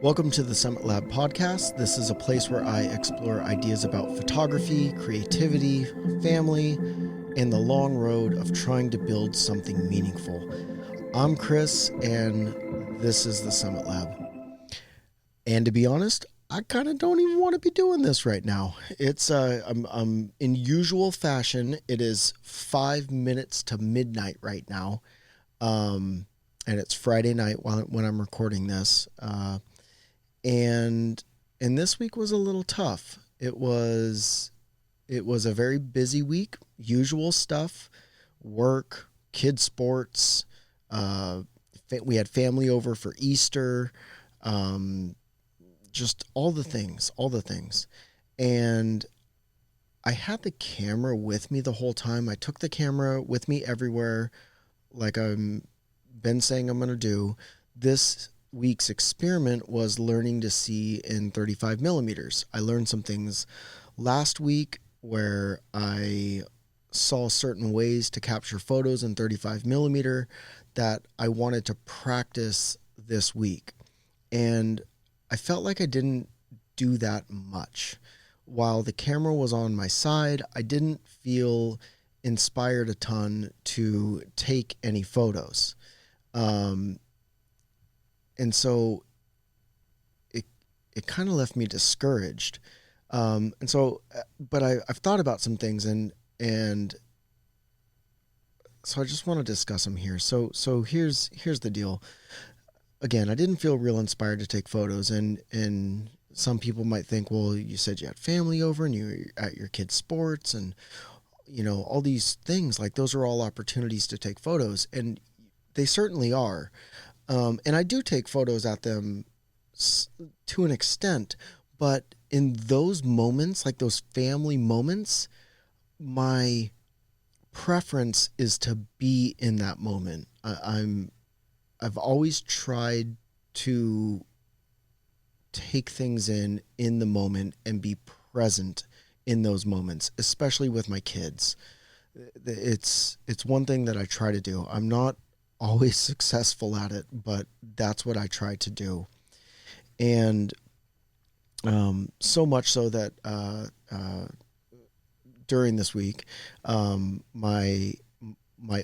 Welcome to the Summit Lab podcast. This is a place where I explore ideas about photography, creativity, family, and the long road of trying to build something meaningful. I'm Chris, and this is the Summit Lab. And to be honest, I kind of don't even want to be doing this right now. It's I'm in usual fashion. It is 5 minutes to midnight right now, and it's Friday night when I'm recording this. And this week was a little tough. It was a very busy week. Usual stuff, work, kids sports. We had family over for Easter. Just all the things. And I had the camera with me the whole time. I took the camera with me everywhere, like I've been saying I'm going to do. This week's experiment was learning to see in 35 millimeters. I learned some things last week where I saw certain ways to capture photos in 35 millimeter that I wanted to practice this week. And I felt like I didn't do that much. While the camera was on my side, I didn't feel inspired a ton to take any photos. And so it kind of left me discouraged. But I've thought about some things and so I just want to discuss them here. So here's the deal. Again, I didn't feel real inspired to take photos, and some people might think, well, you said you had family over and you're at your kids' sports and, all these things, like those are all opportunities to take photos, and they certainly are. And I do take photos at them to an extent, but in those moments, like those family moments, my preference is to be in that moment. I've always tried to take things in the moment and be present in those moments, especially with my kids. It's one thing that I try to do. I'm not always successful at it, but that's what I try to do. And so much so that during this week, my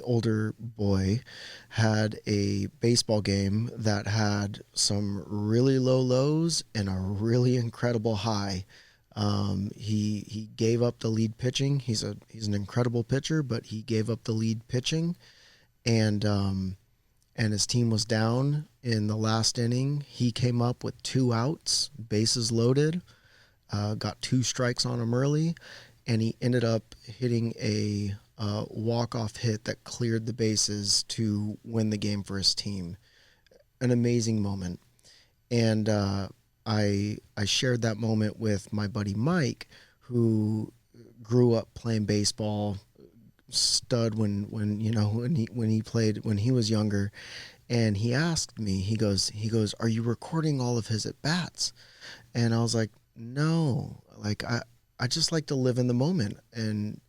older boy had a baseball game that had some really low lows and a really incredible high. He gave up the lead pitching. He's an incredible pitcher, but he gave up the lead pitching, and his team was down in the last inning. He came up with 2 outs, bases loaded, got 2 strikes on him early, and he ended up hitting a walk-off hit that cleared the bases to win the game for his team. An amazing moment. And I shared that moment with my buddy Mike, who grew up playing baseball, stud when he was younger. And he asked me, he goes, "Are you recording all of his at bats?" And I was like, "No, like I just like to live in the moment." And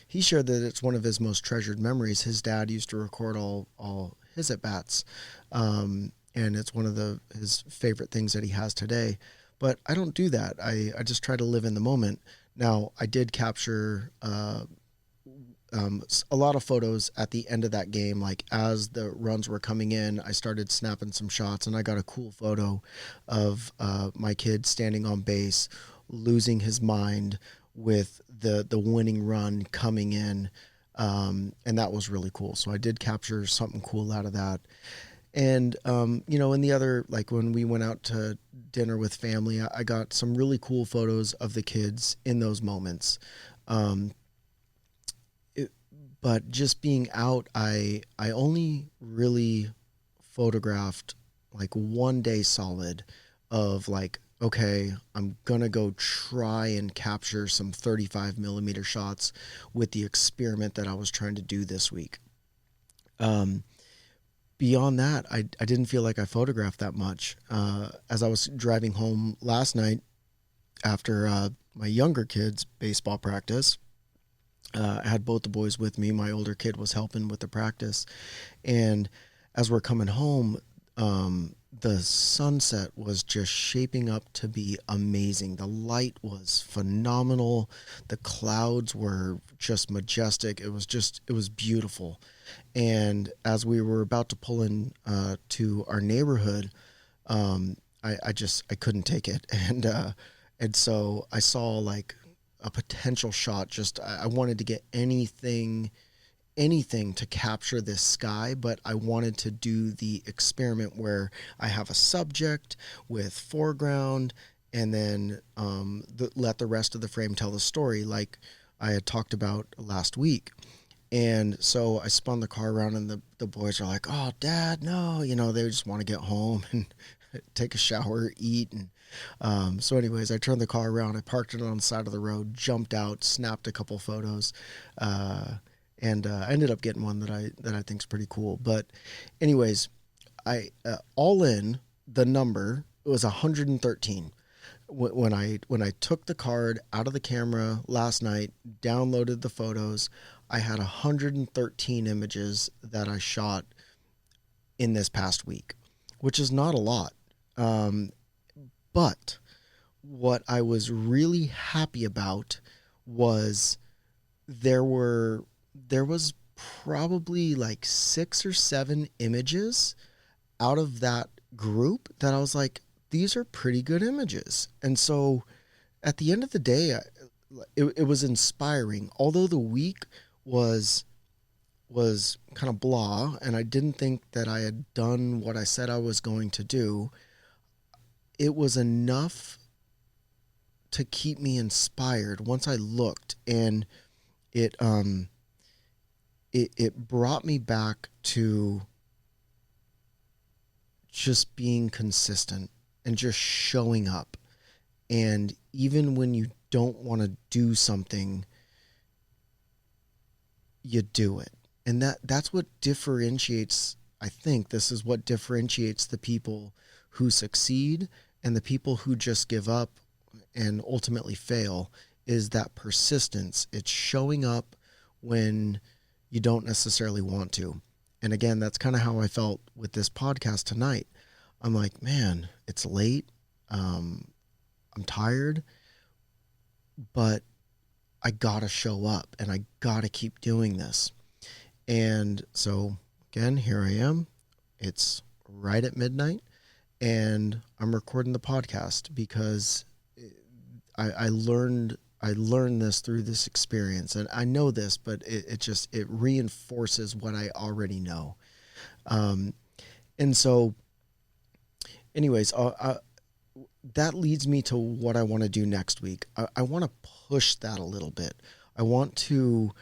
he shared that it's one of his most treasured memories. His dad used to record all his at bats, and it's one of his favorite things that he has today. But I don't do that. I just try to live in the moment. Now, I did capture a lot of photos at the end of that game. Like as the runs were coming in, I started snapping some shots, and I got a cool photo of my kid standing on base, losing his mind with the winning run coming in. And that was really cool. So I did capture something cool out of that. And, in the other, like when we went out to dinner with family, I got some really cool photos of the kids in those moments. But just being out, I only really photographed like 1 day solid of like, okay, I'm going to go try and capture some 35 millimeter shots with the experiment that I was trying to do this week. Beyond that, I didn't feel like I photographed that much. As I was driving home last night after my younger kid's baseball practice, I had both the boys with me. My older kid was helping with the practice. And as we're coming home, the sunset was just shaping up to be amazing. The light was phenomenal. The clouds were just majestic. It was beautiful. And as we were about to pull in to our neighborhood, I couldn't take it, and so I saw like a potential shot. Just I wanted to get anything to capture this sky, but I wanted to do the experiment where I have a subject with foreground and then let the rest of the frame tell the story, like I had talked about last week. And so I spun the car around, and the boys are like, "Oh, Dad, no!" They just want to get home and take a shower, eat, and so, anyways, I turned the car around. I parked it on the side of the road, jumped out, snapped a couple photos, uh, and I ended up getting one that I think is pretty cool. But, anyways, I all in the number was 113 when I took the card out of the camera last night, downloaded the photos. I had 113 images that I shot in this past week, which is not a lot. Um, but what I was really happy about was there were there was probably like 6 or 7 images out of that group that I was like, these are pretty good images. And so at the end of the day, it was inspiring. Although the week was kind of blah, and I didn't think that I had done what I said I was going to do, it was enough to keep me inspired once I looked, and it it brought me back to just being consistent and just showing up. And even when you don't want to do something, you do it. And that's what differentiates, I think this is what differentiates the people who succeed and the people who just give up and ultimately fail, is that persistence. It's showing up when you don't necessarily want to. And again, that's kind of how I felt with this podcast tonight. I'm like, man, it's late. Um, I'm tired, but I gotta show up and I gotta keep doing this. And so again, here I am. It's right at midnight, and I'm recording the podcast because I learned this through this experience, and I know this, but it reinforces what I already know. Um, and so, anyways, that leads me to what I want to do next week. I want to push that a little bit. I want to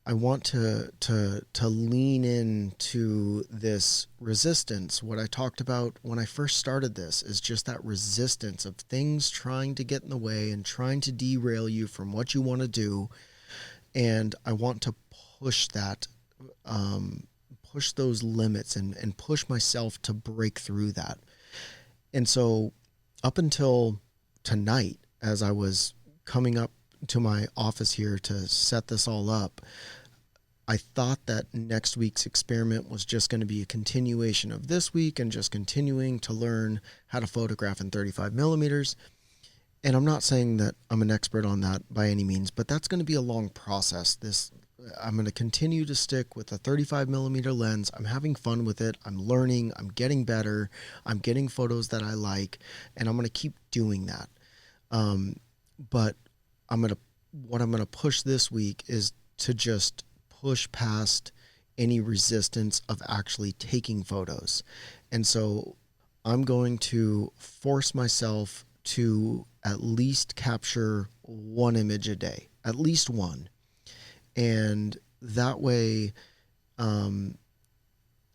to lean into this resistance. What I talked about when I first started this is just that resistance of things trying to get in the way and trying to derail you from what you want to do. And I want to push that, push those limits, and push myself to break through that. And so up until tonight, as I was coming up to my office here to set this all up, I thought that next week's experiment was just going to be a continuation of this week and just continuing to learn how to photograph in 35 millimeters. And I'm not saying that I'm an expert on that by any means, but that's going to be a long process. I'm going to continue to stick with a 35 millimeter lens. I'm having fun with it. I'm learning. I'm getting better. I'm getting photos that I like, and I'm going to keep doing that. But what I'm going to push this week is to just push past any resistance of actually taking photos. And so I'm going to force myself to at least capture one image a day, at least one. And that way,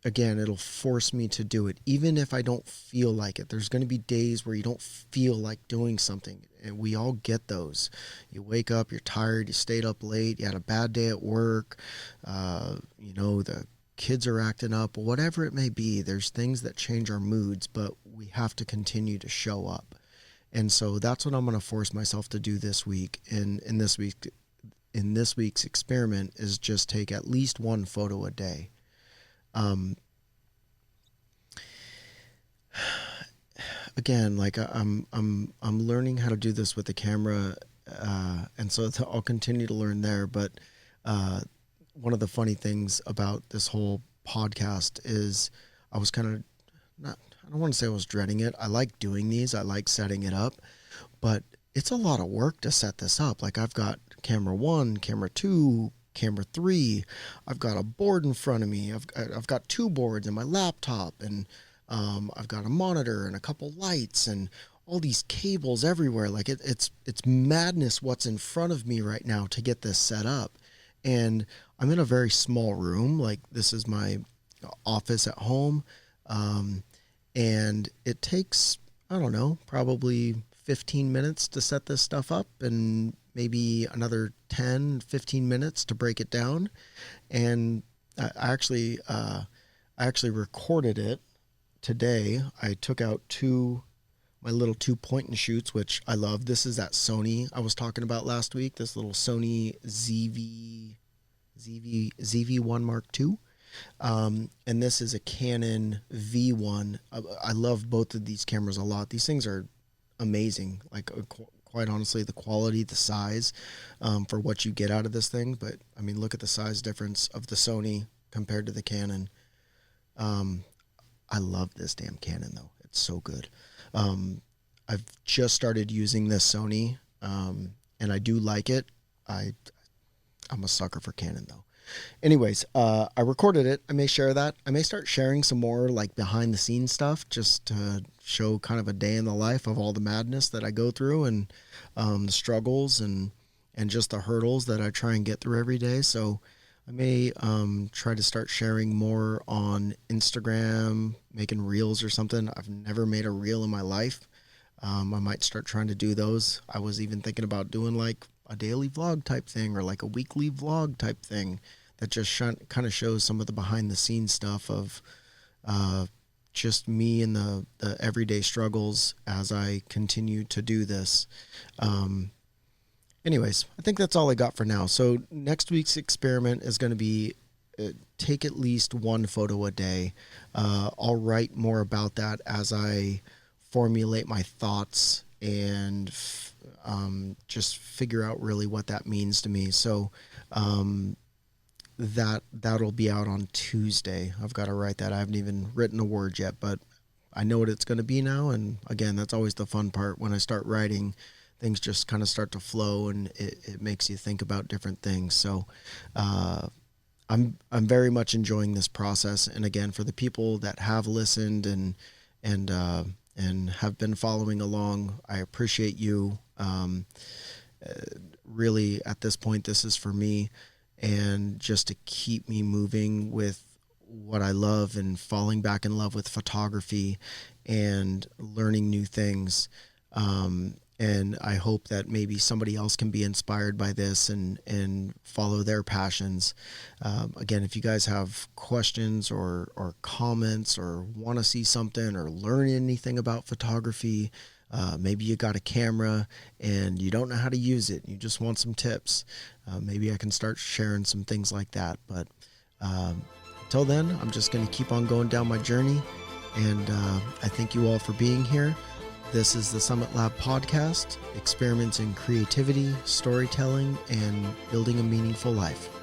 again, it'll force me to do it, even if I don't feel like it. There's going to be days where you don't feel like doing something, and we all get those. You wake up, you're tired, you stayed up late, you had a bad day at work, the kids are acting up, whatever it may be. There's things that change our moods, but we have to continue to show up. And so that's what I'm going to force myself to do this week. And in this week's experiment is just take at least one photo a day. Um, again, like I'm learning how to do this with the camera, and so I'll continue to learn there. But uh, one of the funny things about this whole podcast is I was kind of not. I don't want to say I was dreading it. I like doing these. I like setting it up, but it's a lot of work to set this up. Like I've got camera one, camera two, camera three. I've got a board in front of me. I've got two boards and my laptop, and I've got a monitor and a couple lights and all these cables everywhere. Like it's madness what's in front of me right now to get this set up. And I'm in a very small room. Like this is my office at home. Um, and it takes, I don't know, probably 15 minutes to set this stuff up and maybe another 10, 15 minutes to break it down. And I actually recorded it today. I took out my little two point and shoots, which I love. This is that Sony I was talking about last week, this little Sony ZV-1 Mark II. And this is a Canon V1. I love both of these cameras a lot. These things are amazing. Like quite honestly, the quality, the size, for what you get out of this thing. But I mean, look at the size difference of the Sony compared to the Canon. I love this damn Canon though. It's so good. I've just started using this Sony, and I do like it. I'm a sucker for Canon though. Anyways, I recorded it. I may share that. I may start sharing some more like behind the scenes stuff just to show kind of a day in the life of all the madness that I go through, and the struggles and just the hurdles that I try and get through every day. So I may try to start sharing more on Instagram, making reels or something. I've never made a reel in my life. I might start trying to do those. I was even thinking about doing like a daily vlog type thing or like a weekly vlog type thing that just kind of shows some of the behind the scenes stuff of just me and the everyday struggles as I continue to do this. Anyways, I think that's all I got for now. So next week's experiment is going to be take at least one photo a day. I'll write more about that as I formulate my thoughts and just figure out really what that means to me. So that'll be out on Tuesday. I've got to write that. I haven't even written a word yet, but I know what it's going to be now. And again, that's always the fun part. When I start writing, things just kind of start to flow, and it makes you think about different things. So I'm very much enjoying this process. And again, for the people that have listened and have been following along, I appreciate you. Really, at this point, this is for me, and just to keep me moving with what I love and falling back in love with photography and learning new things. And I hope that maybe somebody else can be inspired by this and follow their passions. Again, if you guys have questions or comments or want to see something or learn anything about photography, maybe you got a camera and you don't know how to use it, you just want some tips, maybe I can start sharing some things like that. But until then, I'm just going to keep on going down my journey, and I thank you all for being here. This is the Summit Lab podcast, experiments in creativity, storytelling, and building a meaningful life.